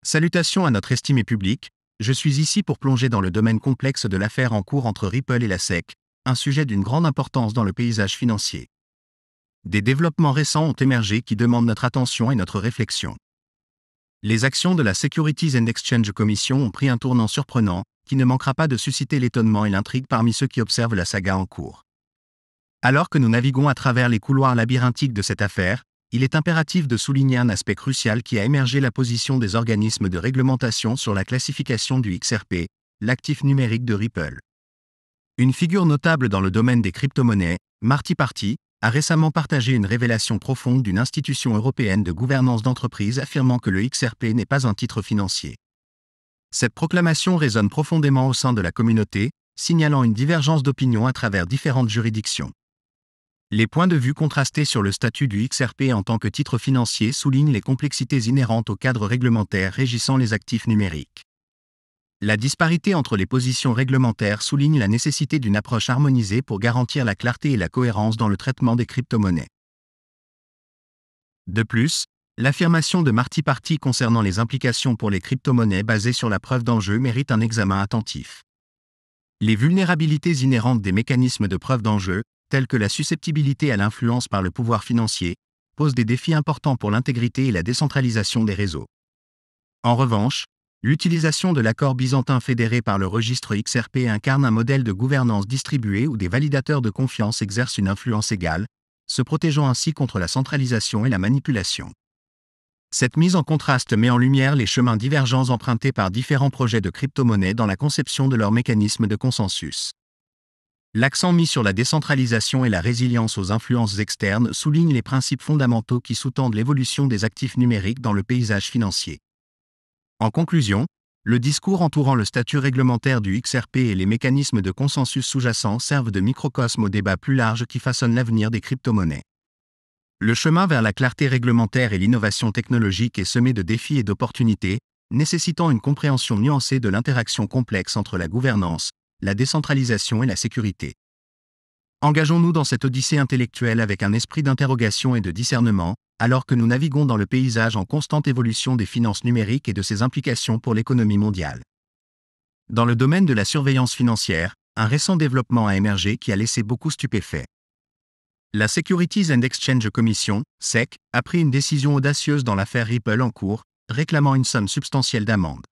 Salutations à notre estimé public, je suis ici pour plonger dans le domaine complexe de l'affaire en cours entre Ripple et la SEC, un sujet d'une grande importance dans le paysage financier. Des développements récents ont émergé qui demandent notre attention et notre réflexion. Les actions de la Securities and Exchange Commission ont pris un tournant surprenant, qui ne manquera pas de susciter l'étonnement et l'intrigue parmi ceux qui observent la saga en cours. Alors que nous naviguons à travers les couloirs labyrinthiques de cette affaire, il est impératif de souligner un aspect crucial qui a émergé: la position des organismes de réglementation sur la classification du XRP, l'actif numérique de Ripple. Une figure notable dans le domaine des crypto-monnaies, Marty Party, a récemment partagé une révélation profonde d'une institution européenne de gouvernance d'entreprise affirmant que le XRP n'est pas un titre financier. Cette proclamation résonne profondément au sein de la communauté, signalant une divergence d'opinion à travers différentes juridictions. Les points de vue contrastés sur le statut du XRP en tant que titre financier soulignent les complexités inhérentes au cadre réglementaire régissant les actifs numériques. La disparité entre les positions réglementaires souligne la nécessité d'une approche harmonisée pour garantir la clarté et la cohérence dans le traitement des crypto-monnaies. De plus, l'affirmation de Marty Party concernant les implications pour les crypto-monnaies basées sur la preuve d'enjeu mérite un examen attentif. Les vulnérabilités inhérentes des mécanismes de preuve d'enjeu, telles que la susceptibilité à l'influence par le pouvoir financier, posent des défis importants pour l'intégrité et la décentralisation des réseaux. En revanche, l'utilisation de l'accord byzantin fédéré par le registre XRP incarne un modèle de gouvernance distribuée où des validateurs de confiance exercent une influence égale, se protégeant ainsi contre la centralisation et la manipulation. Cette mise en contraste met en lumière les chemins divergents empruntés par différents projets de crypto-monnaies dans la conception de leurs mécanismes de consensus. L'accent mis sur la décentralisation et la résilience aux influences externes souligne les principes fondamentaux qui sous-tendent l'évolution des actifs numériques dans le paysage financier. En conclusion, le discours entourant le statut réglementaire du XRP et les mécanismes de consensus sous-jacents servent de microcosme au débat plus large qui façonne l'avenir des crypto-monnaies. Le chemin vers la clarté réglementaire et l'innovation technologique est semé de défis et d'opportunités, nécessitant une compréhension nuancée de l'interaction complexe entre la gouvernance, la décentralisation et la sécurité. Engageons-nous dans cette odyssée intellectuelle avec un esprit d'interrogation et de discernement, alors que nous naviguons dans le paysage en constante évolution des finances numériques et de ses implications pour l'économie mondiale. Dans le domaine de la surveillance financière, un récent développement a émergé qui a laissé beaucoup stupéfaits. La Securities and Exchange Commission, SEC, a pris une décision audacieuse dans l'affaire Ripple en cours, réclamant une somme substantielle d'amende.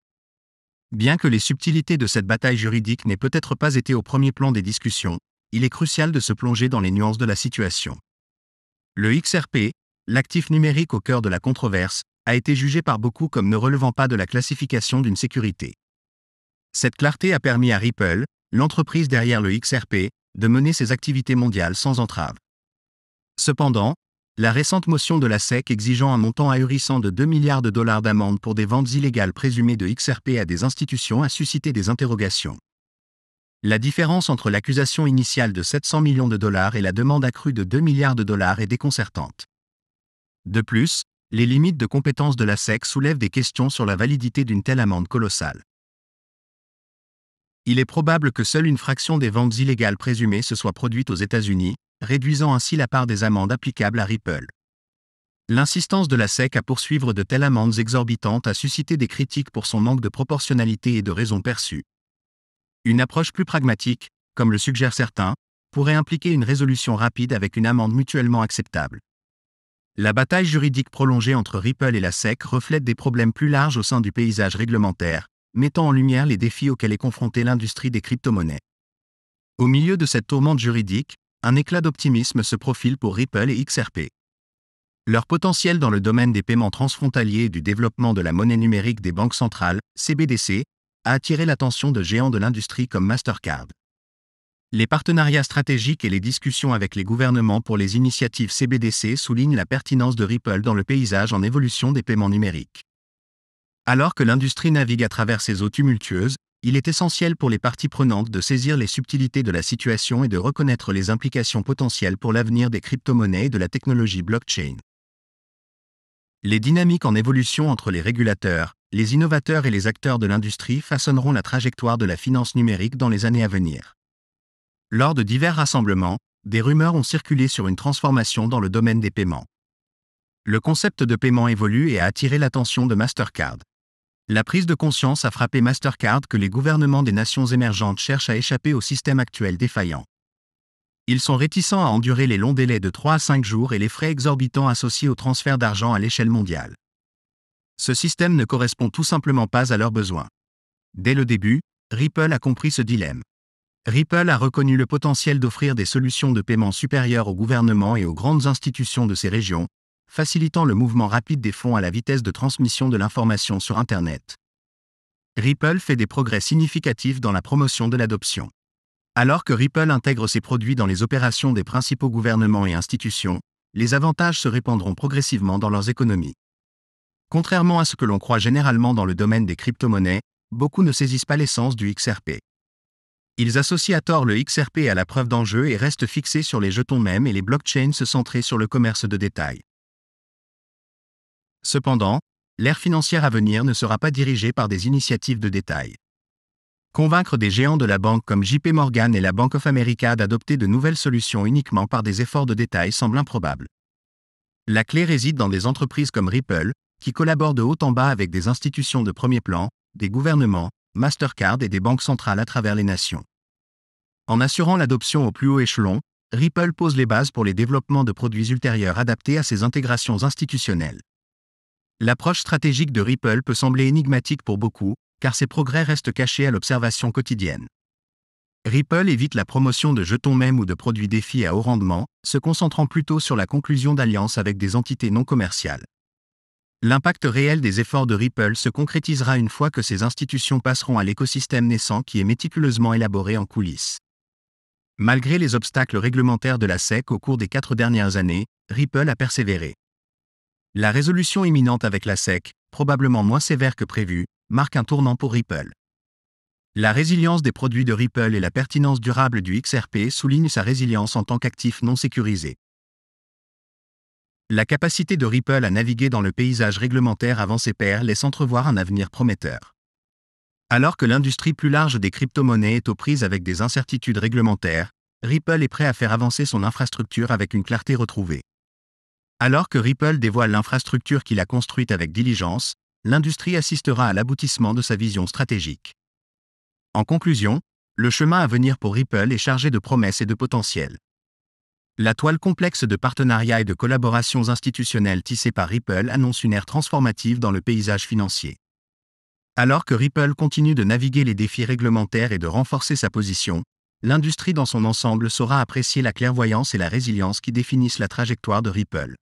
Bien que les subtilités de cette bataille juridique n'aient peut-être pas été au premier plan des discussions, il est crucial de se plonger dans les nuances de la situation. Le XRP, l'actif numérique au cœur de la controverse, a été jugé par beaucoup comme ne relevant pas de la classification d'une sécurité. Cette clarté a permis à Ripple, l'entreprise derrière le XRP, de mener ses activités mondiales sans entrave. Cependant, la récente motion de la SEC exigeant un montant ahurissant de 2 milliards de dollars d'amende pour des ventes illégales présumées de XRP à des institutions a suscité des interrogations. La différence entre l'accusation initiale de 700 millions de dollars et la demande accrue de 2 milliards de dollars est déconcertante. De plus, les limites de compétence de la SEC soulèvent des questions sur la validité d'une telle amende colossale. Il est probable que seule une fraction des ventes illégales présumées se soit produite aux États-Unis, réduisant ainsi la part des amendes applicables à Ripple. L'insistance de la SEC à poursuivre de telles amendes exorbitantes a suscité des critiques pour son manque de proportionnalité et de raison perçue. Une approche plus pragmatique, comme le suggèrent certains, pourrait impliquer une résolution rapide avec une amende mutuellement acceptable. La bataille juridique prolongée entre Ripple et la SEC reflète des problèmes plus larges au sein du paysage réglementaire, mettant en lumière les défis auxquels est confrontée l'industrie des crypto-monnaies. Au milieu de cette tourmente juridique, un éclat d'optimisme se profile pour Ripple et XRP. Leur potentiel dans le domaine des paiements transfrontaliers et du développement de la monnaie numérique des banques centrales, CBDC, a attiré l'attention de géants de l'industrie comme Mastercard. Les partenariats stratégiques et les discussions avec les gouvernements pour les initiatives CBDC soulignent la pertinence de Ripple dans le paysage en évolution des paiements numériques. Alors que l'industrie navigue à travers ces eaux tumultueuses, il est essentiel pour les parties prenantes de saisir les subtilités de la situation et de reconnaître les implications potentielles pour l'avenir des crypto-monnaies et de la technologie blockchain. Les dynamiques en évolution entre les régulateurs, les innovateurs et les acteurs de l'industrie façonneront la trajectoire de la finance numérique dans les années à venir. Lors de divers rassemblements, des rumeurs ont circulé sur une transformation dans le domaine des paiements. Le concept de paiement évolue et a attiré l'attention de Mastercard. La prise de conscience a frappé Mastercard que les gouvernements des nations émergentes cherchent à échapper au système actuel défaillant. Ils sont réticents à endurer les longs délais de 3 à 5 jours et les frais exorbitants associés au transfert d'argent à l'échelle mondiale. Ce système ne correspond tout simplement pas à leurs besoins. Dès le début, Ripple a compris ce dilemme. Ripple a reconnu le potentiel d'offrir des solutions de paiement supérieures aux gouvernements et aux grandes institutions de ces régions, facilitant le mouvement rapide des fonds à la vitesse de transmission de l'information sur Internet. Ripple fait des progrès significatifs dans la promotion de l'adoption. Alors que Ripple intègre ses produits dans les opérations des principaux gouvernements et institutions, les avantages se répandront progressivement dans leurs économies. Contrairement à ce que l'on croit généralement dans le domaine des crypto-monnaies, beaucoup ne saisissent pas l'essence du XRP. Ils associent à tort le XRP à la preuve d'enjeu et restent fixés sur les jetons mêmes et les blockchains se centrer sur le commerce de détail. Cependant, l'ère financière à venir ne sera pas dirigée par des initiatives de détail. Convaincre des géants de la banque comme JP Morgan et la Bank of America d'adopter de nouvelles solutions uniquement par des efforts de détail semble improbable. La clé réside dans des entreprises comme Ripple, qui collaborent de haut en bas avec des institutions de premier plan, des gouvernements, Mastercard et des banques centrales à travers les nations. En assurant l'adoption au plus haut échelon, Ripple pose les bases pour les développements de produits ultérieurs adaptés à ces intégrations institutionnelles. L'approche stratégique de Ripple peut sembler énigmatique pour beaucoup, car ses progrès restent cachés à l'observation quotidienne. Ripple évite la promotion de jetons mèmes ou de produits défis à haut rendement, se concentrant plutôt sur la conclusion d'alliances avec des entités non commerciales. L'impact réel des efforts de Ripple se concrétisera une fois que ces institutions passeront à l'écosystème naissant qui est méticuleusement élaboré en coulisses. Malgré les obstacles réglementaires de la SEC au cours des 4 dernières années, Ripple a persévéré. La résolution imminente avec la SEC, probablement moins sévère que prévu, marque un tournant pour Ripple. La résilience des produits de Ripple et la pertinence durable du XRP soulignent sa résilience en tant qu'actif non sécurisé. La capacité de Ripple à naviguer dans le paysage réglementaire avant ses pairs laisse entrevoir un avenir prometteur. Alors que l'industrie plus large des crypto-monnaies est aux prises avec des incertitudes réglementaires, Ripple est prêt à faire avancer son infrastructure avec une clarté retrouvée. Alors que Ripple dévoile l'infrastructure qu'il a construite avec diligence, l'industrie assistera à l'aboutissement de sa vision stratégique. En conclusion, le chemin à venir pour Ripple est chargé de promesses et de potentiel. La toile complexe de partenariats et de collaborations institutionnelles tissées par Ripple annonce une ère transformative dans le paysage financier. Alors que Ripple continue de naviguer les défis réglementaires et de renforcer sa position, l'industrie dans son ensemble saura apprécier la clairvoyance et la résilience qui définissent la trajectoire de Ripple.